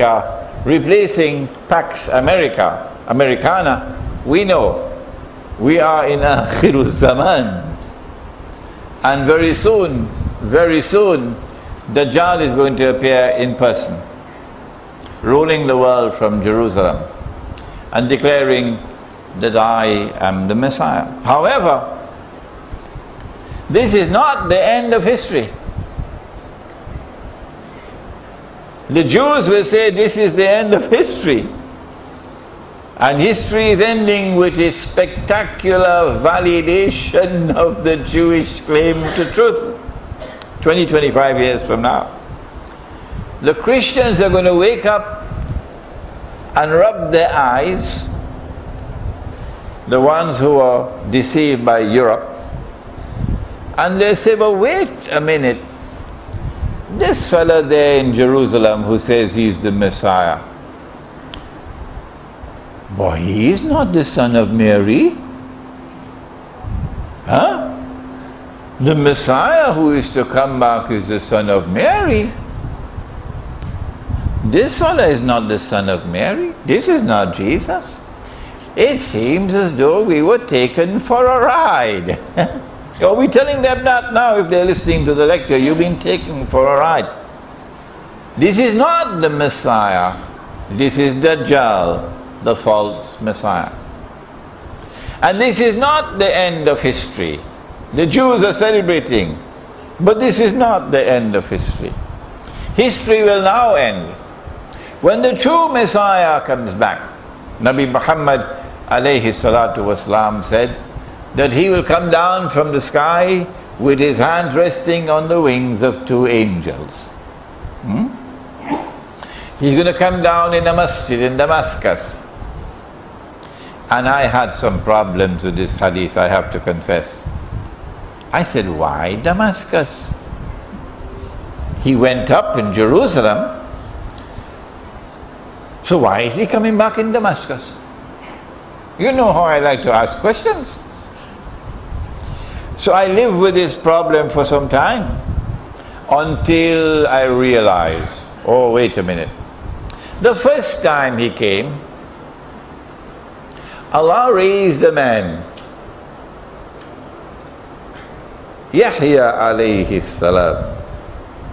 are replacing Pax Americana, we know we are in Akhiru Zaman. And very soon, Dajjal is going to appear in person, ruling the world from Jerusalem and declaring that I am the Messiah. However, this is not the end of history. The Jews will say this is the end of history. And history is ending with a spectacular validation of the Jewish claim to truth. 25 years from now. The Christians are going to wake up and rub their eyes, the ones who are deceived by Europe, and they say, but wait a minute, this fella there in Jerusalem who says he's the Messiah, boy, he is not the son of Mary. Huh? The Messiah who is to come back is the son of Mary. This fella is not the son of Mary. This is not Jesus. It seems as though we were taken for a ride. Are we telling them that now if they're listening to the lecture? You've been taken for a ride. This is not the Messiah. This is Dajjal, the false Messiah. And this is not the end of history. The Jews are celebrating, but this is not the end of history. History will now end when the true Messiah comes back. Nabi Muhammad alayhi salatu wasalam said that he will come down from the sky with his hands resting on the wings of two angels. He's going to come down in a masjid in Damascus. And I had some problems with this hadith, I have to confess. I said, why Damascus? He went up in Jerusalem, so why is he coming back in Damascus? You know how I like to ask questions. So I lived with this problem for some time until I realized, oh wait a minute. The first time he came, Allah raised a man, Yahya alayhi salam,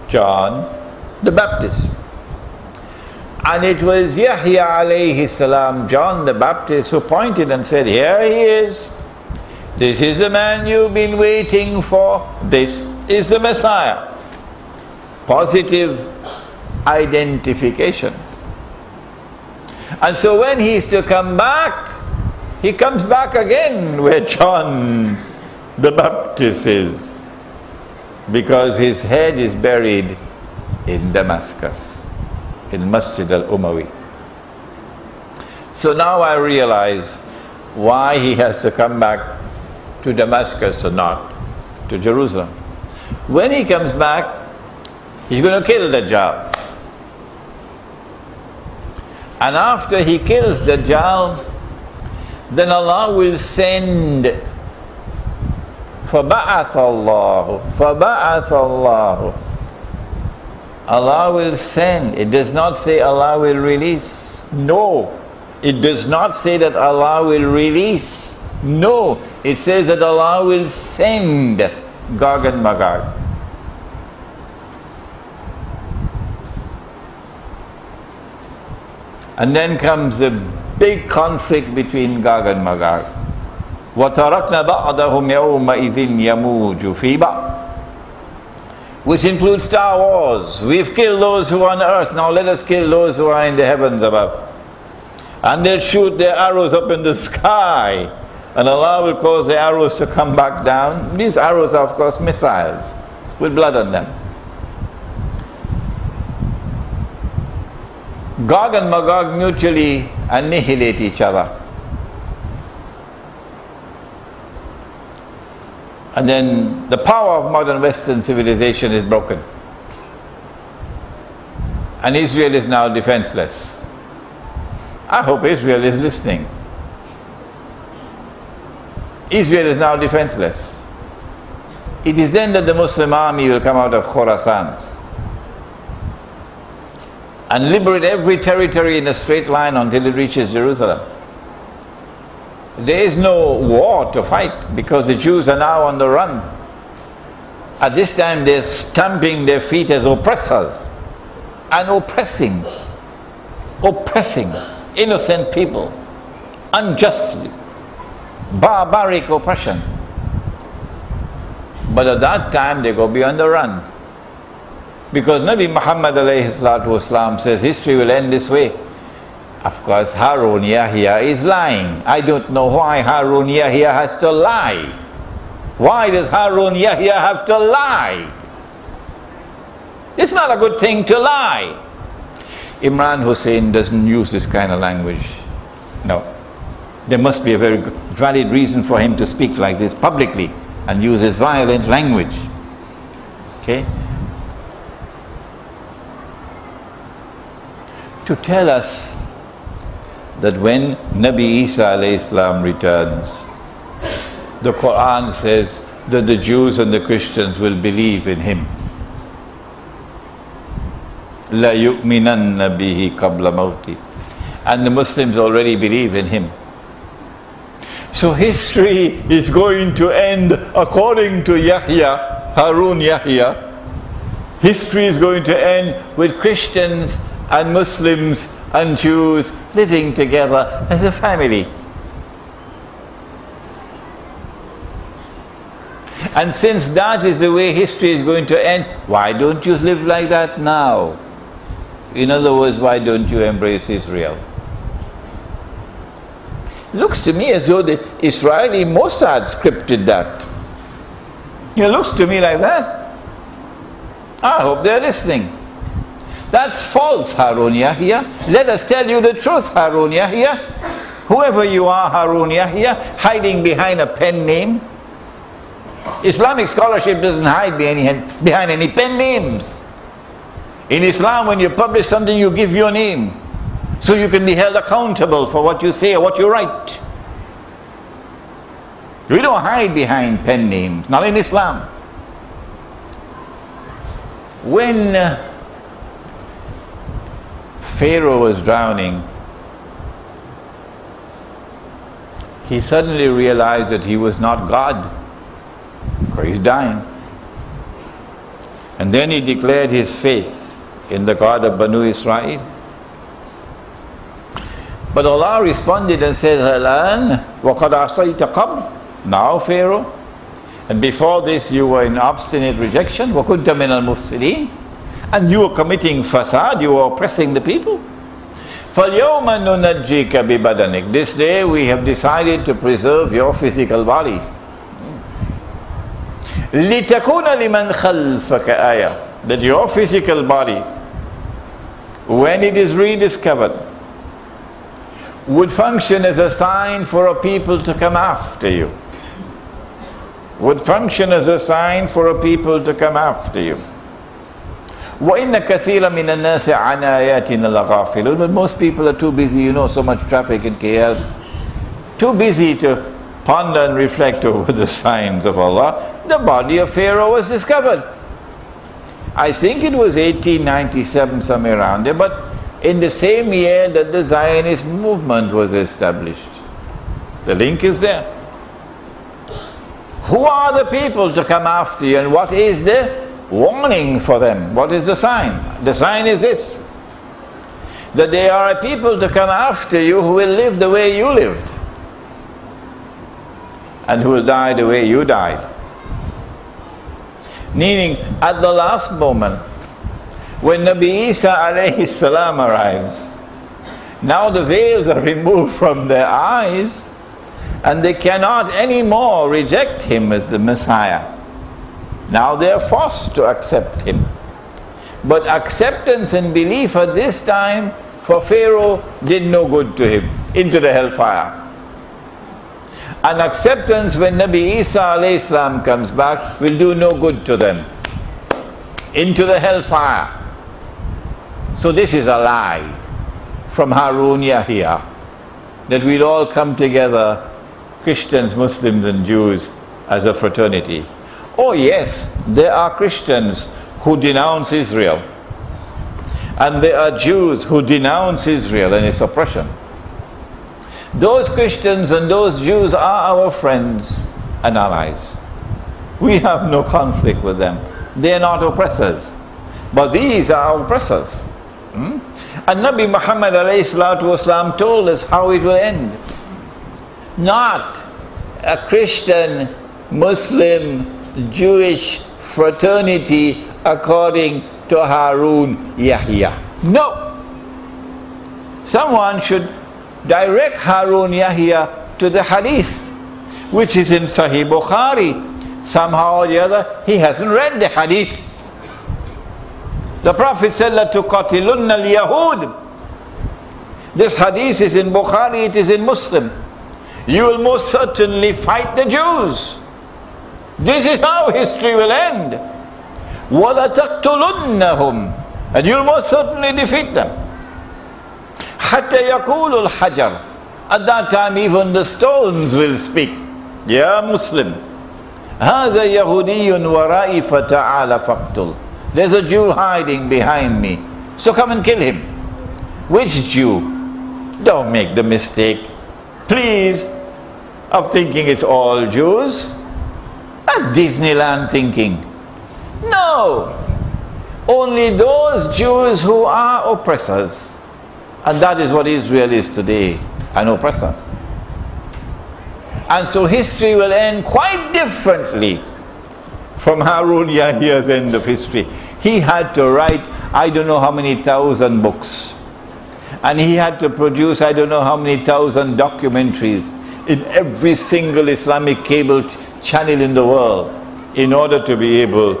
John the Baptist. And it was Yahya alayhi salam, John the Baptist, who pointed and said, here he is. This is the man you've been waiting for. This is the Messiah. Positive identification. And so when he is to come back, he comes back again where John the Baptist is, because his head is buried in Damascus, in Masjid al-Umawi. So now I realize why he has to come back to Damascus and not to Jerusalem. When he comes back, he's going to kill Dajjal. And after he kills Dajjal, then Allah will send فَبَعَثَ اللَّهُ. Allah will send. It does not say Allah will release. No. It does not say that Allah will release. No. It says that Allah will send Gog and Magog. And then comes the big conflict between Gog and Magog. وَتَرَكْنَا بَعْضَهُمْ يَوْمَئِذٍ يَمُوجُ فِي بَعْضٍ, which includes Star Wars. We've killed those who are on earth, now let us kill those who are in the heavens above. And they'll shoot their arrows up in the sky, and Allah will cause the arrows to come back down. These arrows are of course missiles with blood on them. Gog and Magog mutually annihilate each other. And then the power of modern Western civilization is broken. And Israel is now defenseless. I hope Israel is listening. Israel is now defenseless. It is then that the Muslim army will come out of Khorasan. and liberate every territory in a straight line until it reaches Jerusalem. There is no war to fight because the Jews are now on the run. At this time they're stamping their feet as oppressors and oppressing innocent people unjustly. Barbaric oppression. But at that time they go beyond the run. Because Nabi Muhammad alayhi salatu wasalam says history will end this way. Of course, Harun Yahya is lying. I don't know why Harun Yahya has to lie. Why does Harun Yahya have to lie? It's not a good thing to lie. Imran Hussein doesn't use this kind of language. No. There must be a very good, valid reason for him to speak like this publicly and use this violent language. Okay? To tell us that when Nabi Isa alayhi salam returns, the Quran says that the Jews and the Christians will believe in him. La yu'minanna bihi qabla mawti. And the Muslims already believe in him. So history is going to end according to Yahya, Harun Yahya. History is going to end with Christians and Muslims and Jews living together as a family. And since that is the way history is going to end, why don't you live like that now? In other words, why don't you embrace Israel? Looks to me as though the Israeli Mossad scripted that. It looks to me like that. I hope they're listening. That's false, Harun Yahya. Let us tell you the truth, Harun Yahya. Whoever you are, Harun Yahya, hiding behind a pen name. Islamic scholarship doesn't hide behind any pen names. In Islam, when you publish something, you give your name, so you can be held accountable for what you say or what you write. We don't hide behind pen names, not in Islam. When Pharaoh was drowning, he suddenly realized that he was not God, because he's dying. And then he declared his faith in the God of Banu Israel. But Allah responded and said, Alan, وَقَدْ عَصَيْتَ قَبْلُ. Now, Pharaoh, and before this you were in obstinate rejection, وَكُنْتَ مِنَ الْمُفْسِدِينَ, and you were committing fasad, you were oppressing the people. فَالْيَوْمَ نُنَجِّيكَ بِبَدَنِكَ. This day we have decided to preserve your physical body. لِتَكُونَ لِمَنْ خَلْفَكَ آيَةً. That your physical body, when it is rediscovered, would function as a sign for a people to come after you. Would function as a sign for a people to come after you. وَإِنَّ كَثِيرًا مِنَ النَّاسِ عَنْ آيَاتِنَا لَغَافِلُونَ. But most people are too busy, you know, so much traffic in KL, too busy to ponder and reflect over the signs of Allah. The body of Pharaoh was discovered. I think it was 1897, somewhere around there, but in the same year that the Zionist movement was established. The link is there. Who are the people to come after you, and what is the warning for them? What is the sign? The sign is this: that there are a people to come after you who will live the way you lived, and who will die the way you died. Meaning, at the last moment, when Nabi Isa alayhi salam arrives, now the veils are removed from their eyes, and they cannot anymore reject him as the Messiah. Now they are forced to accept him. But acceptance and belief at this time for Pharaoh did no good to him, into the hellfire. And acceptance when Nabi Isa alayhi salam comes back will do no good to them, into the hellfire. So this is a lie from Harun Yahya, that we'll all come together, Christians, Muslims and Jews, as a fraternity. Oh yes, there are Christians who denounce Israel. And there are Jews who denounce Israel and its oppression. Those Christians and those Jews are our friends and allies. We have no conflict with them. They are not oppressors. But these are our oppressors. And Nabi Muhammad ﷺ told us how it will end. Not a Christian, Muslim, Jewish fraternity according to Harun Yahya. No. Someone should direct Harun Yahya to the hadith, which is in Sahih Bukhari. Somehow or the other, he hasn't read the hadith. The Prophet said, لَتُقَاتِلُنَّ الْيَهُودِ. This hadith is in Bukhari, it is in Muslim. You will most certainly fight the Jews. This is how history will end. وَلَتَقْتُلُنَّهُمْ. And you'll most certainly defeat them. حَتَّى يَقُولُ الْحَجَرُ. At that time even the stones will speak. Ya Muslim, هَذَا يَهُودِيٌّ وَرَائِي فَتَعَالَ فَقْتُلْ. There's a Jew hiding behind me, so come and kill him. Which Jew? Don't make the mistake, please, of thinking it's all Jews. That's Disneyland thinking. No, only those Jews who are oppressors. And that is what Israel is today, an oppressor. And so history will end quite differently from Harun Yahya's end of history. He had to write I don't know how many thousand books. And he had to produce I don't know how many thousand documentaries in every single Islamic cable channel in the world in order to be able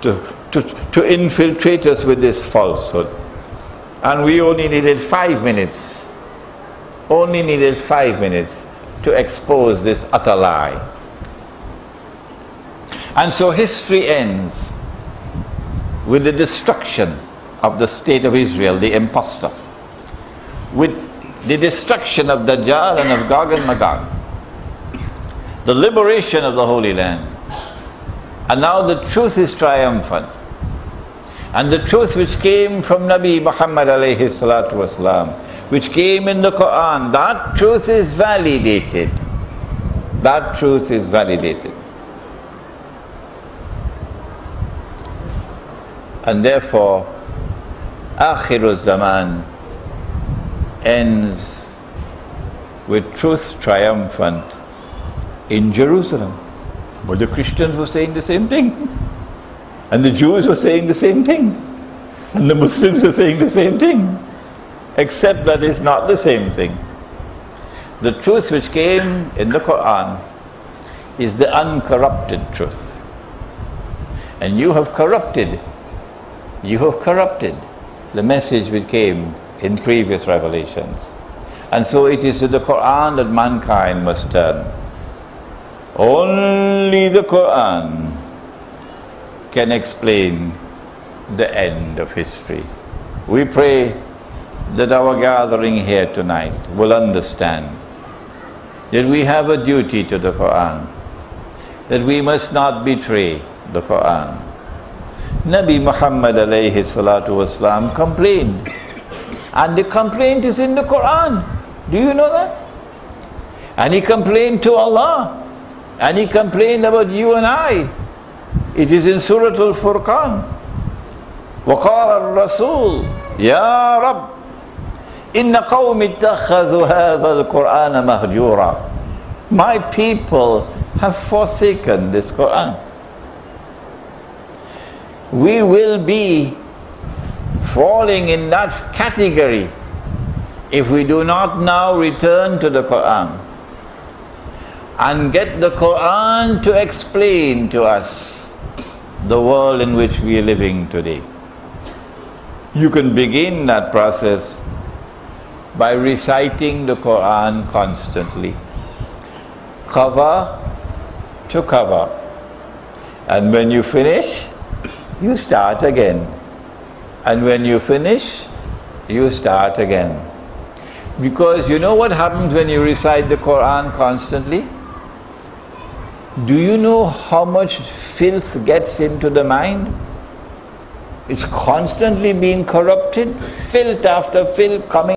to infiltrate us with this falsehood. And we only needed 5 minutes. Only needed 5 minutes to expose this utter lie. And so history ends with the destruction of the state of Israel, the impostor, with the destruction of Dajjal and of Gog and Magog, the liberation of the Holy Land. And now the truth is triumphant. And the truth which came from Nabi Muhammad alayhi salatu wasalam, which came in the Quran, that truth is validated. That truth is validated. And therefore, Akhirul Zaman ends with truth triumphant in Jerusalem. But the Christians were saying the same thing. And the Jews were saying the same thing. And the Muslims are saying the same thing. Except that it's not the same thing. The truth which came in the Quran is the uncorrupted truth. And you have corrupted the message which came in previous revelations. And so it is to the Quran that mankind must turn. Only the Quran can explain the end of history. We pray that our gathering here tonight will understand that we have a duty to the Quran, that we must not betray the Quran. Nabi Muhammad alayhi salatu wasalam complained, and the complaint is in the Quran. Do you know that? And he complained to Allah, and he complained about you and I. It is in Surah Al-Furqan. وَقَالَ الرَّسُولُ يَا رَبِّ إِنَّ قَوْمِ اتَّخَذُوا هَذَا الْقُرْآنَ مَهْجُورًا. My people have forsaken this Quran. We will be falling in that category if we do not now return to the Quran and get the Quran to explain to us the world in which we are living today. You can begin that process by reciting the Quran constantly, cover to cover. And when you finish, you start again. And when you finish, you start again. Because you know what happens when you recite the Quran constantly? Do you know how much filth gets into the mind? It's constantly being corrupted, filth after filth coming